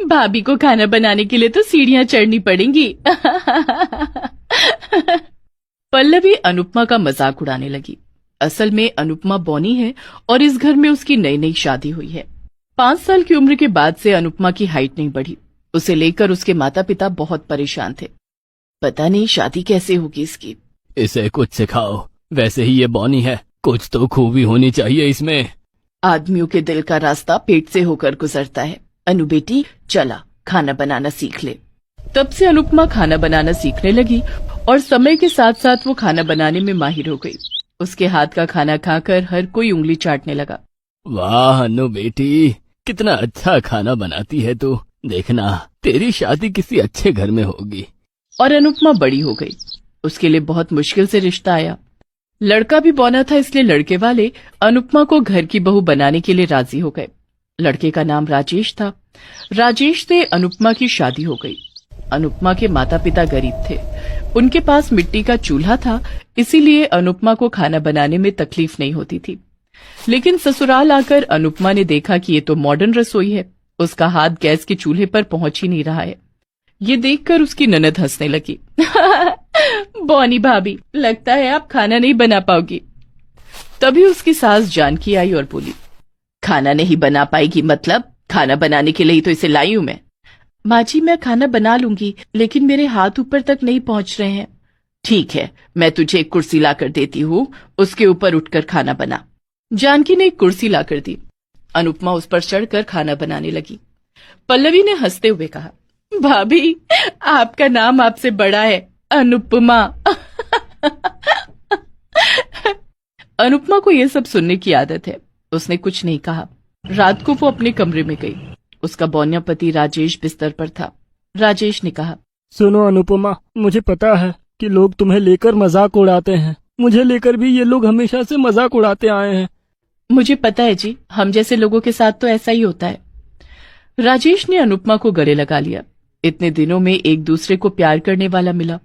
भाभी को खाना बनाने के लिए तो सीढ़ियां चढ़नी पड़ेंगी। पल्लवी अनुपमा का मजाक उड़ाने लगी। असल में अनुपमा बॉनी है और इस घर में उसकी नई नई शादी हुई है। 5 साल की उम्र के बाद से अनुपमा की हाइट नहीं बढ़ी। उसे लेकर उसके माता पिता बहुत परेशान थे। पता नहीं शादी कैसे होगी इसकी। इसे कुछ सिखाओ, वैसे ही ये बॉनी है, कुछ तो खूबी होनी चाहिए इसमें। आदमियों के दिल का रास्ता पेट से होकर गुजरता है। अनु बेटी चला खाना बनाना सीख ले। तब से अनुपमा खाना बनाना सीखने लगी और समय के साथ साथ वो खाना बनाने में माहिर हो गई। उसके हाथ का खाना खाकर हर कोई उंगली चाटने लगा। वाह अनु बेटी, कितना अच्छा खाना बनाती है तू। देखना तेरी शादी किसी अच्छे घर में होगी। और अनुपमा बड़ी हो गई। उसके लिए बहुत मुश्किल से रिश्ता आया। लड़का भी बौना था, इसलिए लड़के वाले अनुपमा को घर की बहू बनाने के लिए राजी हो गए। लड़के का नाम राजेश था। राजेश से अनुपमा की शादी हो गई। अनुपमा के माता पिता गरीब थे। उनके पास मिट्टी का चूल्हा था, इसीलिए अनुपमा को खाना बनाने में तकलीफ नहीं होती थी। लेकिन ससुराल आकर अनुपमा ने देखा कि ये तो मॉडर्न रसोई है। उसका हाथ गैस के चूल्हे पर पहुंच ही नहीं रहा है। ये देखकर उसकी ननद हंसने लगी। बॉनी भाभी, लगता है आप खाना नहीं बना पाओगी। तभी उसकी सास जानकी आई और बोली, खाना नहीं बना पाएगी मतलब? खाना बनाने के लिए तो इसे लाई हूं मैं। माँ जी मैं खाना बना लूंगी, लेकिन मेरे हाथ ऊपर तक नहीं पहुंच रहे हैं। ठीक है, मैं तुझे एक कुर्सी लाकर देती हूँ, उसके ऊपर उठकर खाना बना। जानकी ने एक कुर्सी लाकर दी। अनुपमा उस पर चढ़कर खाना बनाने लगी। पल्लवी ने हंसते हुए कहा, भाभी आपका नाम आपसे बड़ा है, अनुपमा। अनुपमा को यह सब सुनने की आदत है। उसने कुछ नहीं कहा। रात को वो अपने कमरे में गई। उसका बौनिया पति राजेश बिस्तर पर था। राजेश ने कहा, सुनो अनुपमा, मुझे पता है कि लोग तुम्हें लेकर मजाक उड़ाते हैं। मुझे लेकर भी ये लोग हमेशा से मजाक उड़ाते आए हैं। मुझे पता है जी, हम जैसे लोगों के साथ तो ऐसा ही होता है। राजेश ने अनुपमा को गले लगा लिया। इतने दिनों में एक दूसरे को प्यार करने वाला मिला।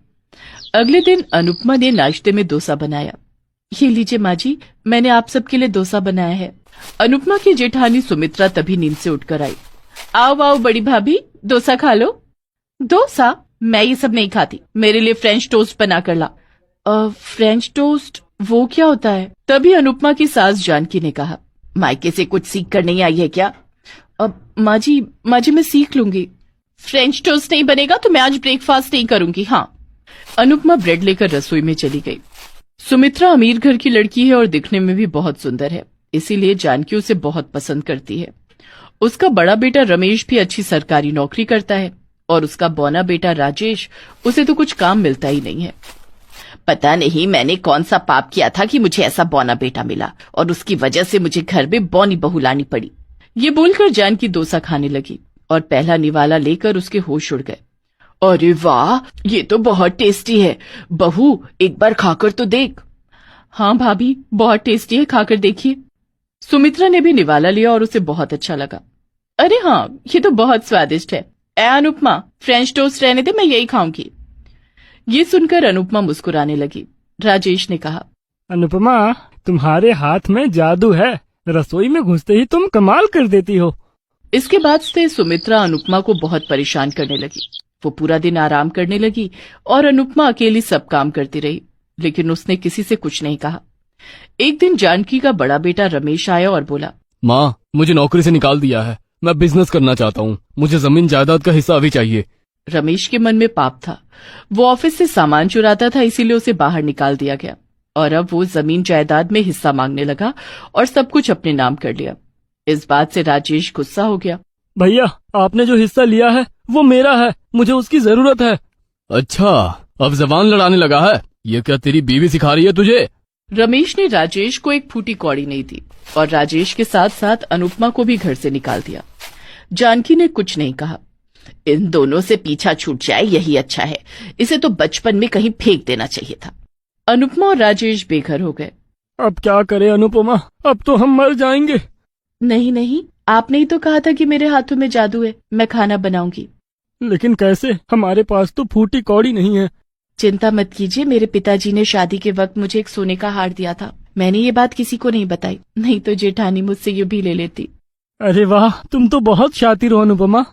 अगले दिन अनुपमा ने नाश्ते में डोसा बनाया। ये लीजिए माँ जी, मैंने आप सबके लिए डोसा बनाया है। अनुपमा की जेठानी सुमित्रा तभी नींद से उठकर आई। आओ आओ बड़ी भाभी, डोसा खा लो। डोसा? मैं ये सब नहीं खाती, मेरे लिए फ्रेंच टोस्ट बना कर ला। फ्रेंच टोस्ट वो क्या होता है? तभी अनुपमा की सास जानकी ने कहा, मायके से कुछ सीख कर नहीं आई है क्या? अब माँ जी मैं सीख लूंगी। फ्रेंच टोस्ट नहीं बनेगा तो मैं आज ब्रेकफास्ट नहीं करूंगी। हाँ। अनुपमा ब्रेड लेकर रसोई में चली गई। सुमित्रा अमीर घर की लड़की है और दिखने में भी बहुत सुंदर है, इसीलिए जानकी उसे बहुत पसंद करती है। उसका बड़ा बेटा रमेश भी अच्छी सरकारी नौकरी करता है और उसका बौना बेटा राजेश, उसे तो कुछ काम मिलता ही नहीं है। पता नहीं मैंने कौन सा पाप किया था कि मुझे ऐसा बौना बेटा मिला और उसकी वजह से मुझे घर में बौनी बहू लानी पड़ी। ये बोलकर जानकी डोसा खाने लगी और पहला निवाला लेकर उसके होश उड़ गए। अरे वाह, ये तो बहुत टेस्टी है। बहू एक बार खाकर तो देख। हाँ भाभी, बहुत टेस्टी है, खाकर देखिए। सुमित्रा ने भी निवाला लिया और उसे बहुत अच्छा लगा। अरे हाँ, ये तो बहुत स्वादिष्ट है। ए अनुपमा, फ्रेंच टोस्ट रहने दे, मैं यही खाऊंगी। ये सुनकर अनुपमा मुस्कुराने लगी। राजेश ने कहा, अनुपमा, तुम्हारे हाथ में जादू है, रसोई में घुसते ही तुम कमाल कर देती हो। इसके बाद से सुमित्रा अनुपमा को बहुत परेशान करने लगी। वो पूरा दिन आराम करने लगी और अनुपमा अकेली सब काम करती रही, लेकिन उसने किसी से कुछ नहीं कहा। एक दिन जानकी का बड़ा बेटा रमेश आया और बोला, माँ, मुझे नौकरी से निकाल दिया है, मैं बिजनेस करना चाहता हूँ, मुझे जमीन जायदाद का हिस्सा भी चाहिए। रमेश के मन में पाप था। वो ऑफिस से सामान चुराता था, इसीलिए उसे बाहर निकाल दिया गया और अब वो जमीन जायदाद में हिस्सा मांगने लगा और सब कुछ अपने नाम कर लिया। इस बात से राजेश गुस्सा हो गया। भैया, आपने जो हिस्सा लिया है वो मेरा है, मुझे उसकी जरूरत है। अच्छा, अब जबान लड़ाने लगा है? ये क्या तेरी बीवी सिखा रही है तुझे? रमेश ने राजेश को एक फूटी कौड़ी नहीं दी और राजेश के साथ साथ अनुपमा को भी घर से निकाल दिया। जानकी ने कुछ नहीं कहा। इन दोनों से पीछा छूट जाए यही अच्छा है, इसे तो बचपन में कहीं फेंक देना चाहिए था। अनुपमा और राजेश बेघर हो गए। अब क्या करें अनुपमा, अब तो हम मर जाएंगे। नहीं नहीं, आपने ही तो कहा था कि मेरे हाथों में जादू है, मैं खाना बनाऊंगी। लेकिन कैसे, हमारे पास तो फूटी कौड़ी नहीं है। चिंता मत कीजिए, मेरे पिताजी ने शादी के वक्त मुझे एक सोने का हार दिया था। मैंने ये बात किसी को नहीं बताई, नहीं तो जेठानी मुझसे ये भी ले लेती। अरे वाह, तुम तो बहुत शातिर हो अनुपमा।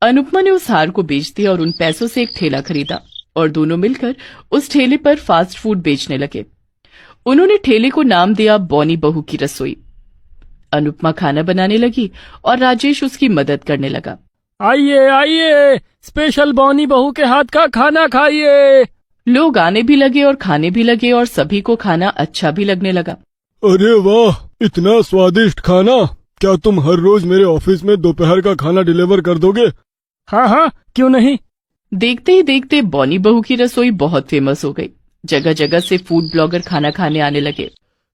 अनुपमा ने उस हार को बेच दिया और उन पैसों से एक ठेला खरीदा और दोनों मिलकर उस ठेले पर फास्ट फूड बेचने लगे। उन्होंने ठेले को नाम दिया बॉनी बहू की रसोई। अनुपमा खाना बनाने लगी और राजेश उसकी मदद करने लगा। आइए आइए, स्पेशल बॉनी बहू के हाथ का खाना खाइए। लोग आने भी लगे और खाने भी लगे और सभी को खाना अच्छा भी लगने लगा। अरे वाह, इतना स्वादिष्ट खाना! क्या तुम हर रोज मेरे ऑफिस में दोपहर का खाना डिलीवर कर दोगे? हाँ हाँ, क्यों नहीं। देखते ही देखते बॉनी बहू की रसोई बहुत फेमस हो गई। जगह जगह से फूड ब्लॉगर खाना खाने आने लगे।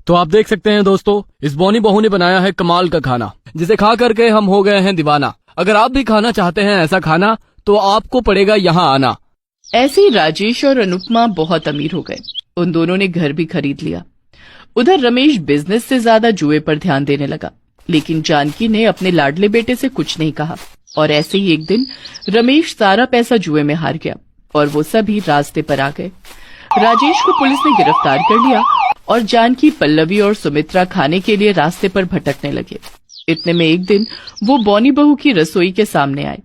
तो आप देख सकते हैं दोस्तों, इस बॉनी बहू ने बनाया है कमाल का खाना, जिसे खा करके हम हो गए हैं दीवाना। अगर आप भी खाना चाहते हैं ऐसा खाना, तो आपको पड़ेगा यहाँ आना। ऐसे ही राजेश और अनुपमा बहुत अमीर हो गए। उन दोनों ने घर भी खरीद लिया। उधर रमेश बिजनेस से ज्यादा जुए पर ध्यान देने लगा, लेकिन जानकी ने अपने लाडले बेटे से कुछ नहीं कहा। और ऐसे ही एक दिन रमेश सारा पैसा जुए में हार गया और वो सभी रास्ते पर आ गए। राजेश को पुलिस ने गिरफ्तार कर लिया और जानकी, पल्लवी और सुमित्रा खाने के लिए रास्ते पर भटकने लगे। इतने में एक दिन वो बॉनी बहू की रसोई के सामने आए।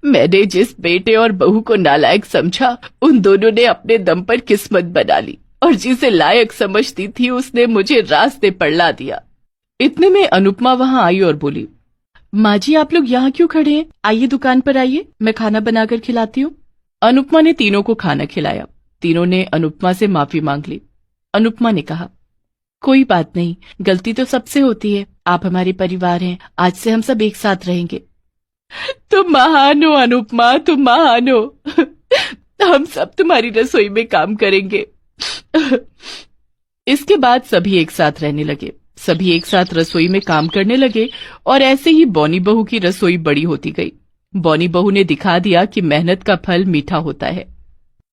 मैंने जिस बेटे और बहू को नालायक समझा, उन दोनों ने अपने दम पर किस्मत बना ली और जिसे लायक समझती थी उसने मुझे रास्ते पर ला दिया। इतने में अनुपमा वहां आई और बोली, माँ जी आप लोग यहाँ क्यों खड़े हैं? आइए दुकान पर आइए, मैं खाना बनाकर खिलाती हूँ। अनुपमा ने तीनों को खाना खिलाया। तीनों ने अनुपमा से माफी मांग ली। अनुपमा ने कहा, कोई बात नहीं, गलती तो सबसे होती है। आप हमारे परिवार हैं, आज से हम सब एक साथ रहेंगे। तुम महान हो अनुपमा, तुम महान हो। हम सब तुम्हारी रसोई में काम करेंगे। इसके बाद सभी एक साथ रहने लगे। सभी एक साथ रसोई में काम करने लगे और ऐसे ही बॉनी बहू की रसोई बड़ी होती गई। बॉनी बहू ने दिखा दिया कि मेहनत का फल मीठा होता है।